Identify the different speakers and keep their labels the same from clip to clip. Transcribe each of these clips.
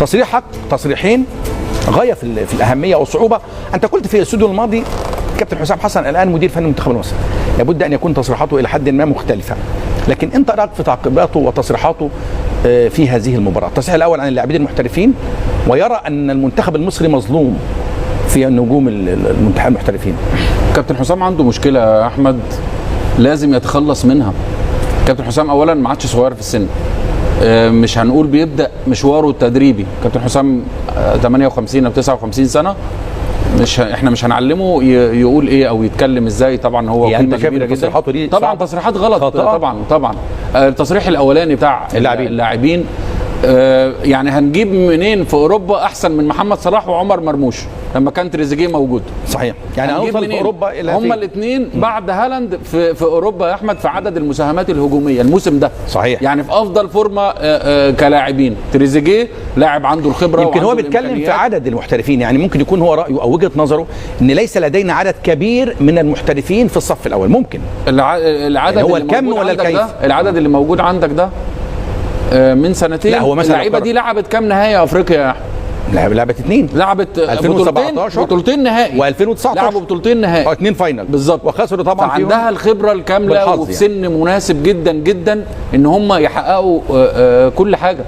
Speaker 1: تصريحك تصريحين غايه في الاهميه والصعوبه. انت قلت في الاستوديو الماضي كابتن حسام حسن الان مدير فني المنتخب المصري، لابد ان يكون تصريحاته الى حد ما مختلفه، لكن انت رايك في تعقيباته وتصريحاته في هذه المباراه؟ التصريح الاول عن اللاعبين المحترفين، ويرى ان المنتخب المصري مظلوم في نجوم المنتخب المحترفين.
Speaker 2: كابتن حسام عنده مشكله يا احمد لازم يتخلص منها. كابتن حسام اولا ما عادش صغير في السن، مش هنقول بيبدا مشواره التدريبي. كابتن حسام 58 او 59 سنه، احنا مش هنعلمه يقول ايه او يتكلم ازاي. طبعا هو
Speaker 1: يعني
Speaker 2: قيمه كبيره جدا. طبعا تصريحات غلط طبعا. التصريح الاولاني بتاع اللاعبين يعني هنجيب منين في اوروبا احسن من محمد صلاح وعمر مرموش لما كان تريزيجيه موجود؟
Speaker 1: صحيح، يعني هنوصل في اوروبا الى
Speaker 2: هما الاثنين بعد هالاند في اوروبا يا احمد في عدد المساهمات الهجوميه الموسم ده.
Speaker 1: صحيح،
Speaker 2: يعني في افضل فورمه كلاعبين. تريزيجيه لاعب عنده الخبره،
Speaker 1: يمكن هو بيتكلم في عدد المحترفين، يعني ممكن يكون هو رايه او وجهه نظره ان ليس لدينا عدد كبير من المحترفين في الصف الاول. ممكن
Speaker 2: العدد
Speaker 1: يعني هو الكم ولا الكيف؟
Speaker 2: العدد اللي موجود عندك ده من سنتين.
Speaker 1: لا هو مثلا
Speaker 2: اللعيبه دي لعبت كام نهائي افريقيا يا احمد؟
Speaker 1: لعبت اثنين،
Speaker 2: لعبت
Speaker 1: 2017
Speaker 2: بطولتين نهائي
Speaker 1: و2019
Speaker 2: لعبوا بطولتين نهائي
Speaker 1: اثنين فاينل
Speaker 2: بالظبط،
Speaker 1: وخسروا طبعا.
Speaker 2: عندها الخبره الكامله وفي سن مناسب جدا جدا ان هم يحققوا كل حاجه.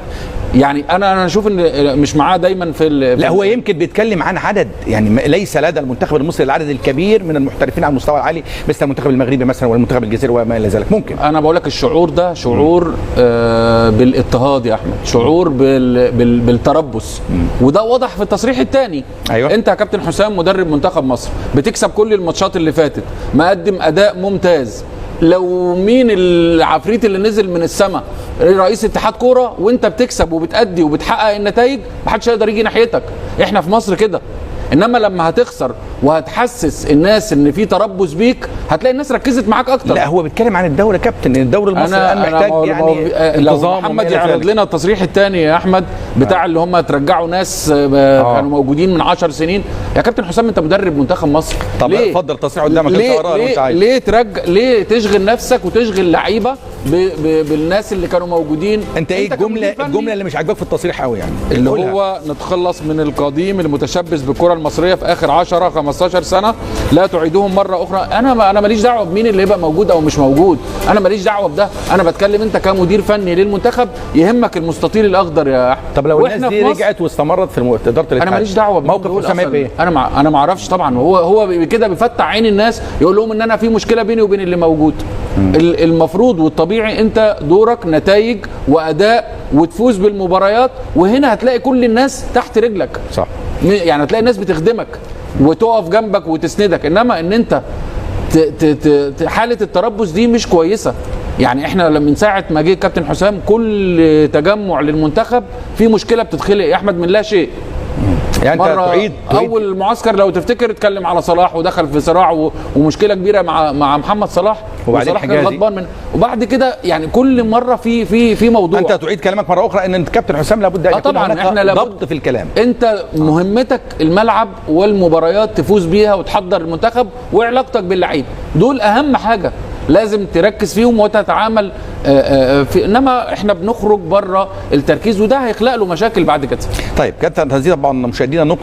Speaker 2: يعني انا اشوف ان مش معاه دايما
Speaker 1: لا هو يمكن بيتكلم عن عدد، يعني ليس لدى المنتخب المصري العدد الكبير من المحترفين على المستوى العالي مثل المنتخب المغربي مثلا ولا المنتخب الجزائري وما الى ذلك. ممكن
Speaker 2: انا بقول لك الشعور ده شعور بالاضطهاد يا احمد، شعور بالتربص، وده واضح في التصريح الثاني.
Speaker 1: أيوة.
Speaker 2: انت يا كابتن حسام مدرب منتخب مصر بتكسب كل الماتشات اللي فاتت، مقدم اداء ممتاز. لو مين العفريت اللي نزل من السماء رئيس اتحاد كوره وانت بتكسب وبتأدي وبتحقق النتائج، محدش هيقدر يجي ناحيتك. احنا في مصر كده. انما لما هتخسر وهتحسس الناس ان في تربص بيك هتلاقي الناس ركزت معاك اكتر.
Speaker 1: لا هو بيتكلم عن الدوري يا كابتن، الدوري المصري الان محتاج يعني
Speaker 2: انتظام. لو محمد يعرض لنا التصريح الثاني يا احمد بتاع اللي هم ترجعوا ناس كانوا موجودين من 10 سنين. يا كابتن حسام انت مدرب منتخب مصر،
Speaker 1: طب اتفضل التصريح قدامك انت اقراه لو انت عايز.
Speaker 2: ليه تشغل نفسك وتشغل لعيبه بالناس اللي كانوا موجودين؟
Speaker 1: انت ايه الجمله اللي مش عاجباك في التصريح قوي يعني؟
Speaker 2: اللي هو نتخلص من القديم المتشبث بالكره المصريه في اخر 10 15 سنه، لا تعيدوهم مره اخرى. انا ماليش دعوه بمين اللي يبقى موجود او مش موجود، انا ماليش دعوه بده. انا بتكلم انت كمدير فني للمنتخب يهمك المستطيل الاخضر يا احمد.
Speaker 1: طب لو الناس دي رجعت واستمرت في اداره الاتحاد،
Speaker 2: انا ماليش دعوه
Speaker 1: موقف حسام ايه؟
Speaker 2: انا ما اعرفش طبعا. هو كده بيفتح عين الناس يقول لهم ان انا في مشكله بيني وبين اللي موجود. المفروض والطبيعي انت دورك نتائج واداء وتفوز بالمباريات، وهنا هتلاقي كل الناس تحت رجلك.
Speaker 1: صح،
Speaker 2: يعني هتلاقي الناس بتخدمك وتقف جنبك وتسندك. انما ان انت حاله التربص دي مش كويسه. يعني احنا من ساعه ما جه كابتن حسام كل تجمع للمنتخب في مشكله بتتخلق يا احمد من لا شيء.
Speaker 1: يعني انت تعيد
Speaker 2: اول معسكر لو تفتكر اتكلم على صلاح ودخل في صراع ومشكله كبيره مع محمد صلاح،
Speaker 1: وبعدين
Speaker 2: صلاح كان غضبان منه، وبعد كده يعني كل مره في موضوع.
Speaker 1: انت تعيد كلامك مره اخرى ان الكابتن حسام لابد ان يكون
Speaker 2: طبعا
Speaker 1: هناك ضبط في الكلام.
Speaker 2: انت مهمتك الملعب والمباريات تفوز بيها وتحضر المنتخب وعلاقتك باللعيب، دول اهم حاجه لازم تركز فيهم وتتعامل انما احنا بنخرج بره التركيز وده هيخلق له مشاكل بعد كده.
Speaker 1: طيب كابتن هذه طبعا مشاهدينا نقطه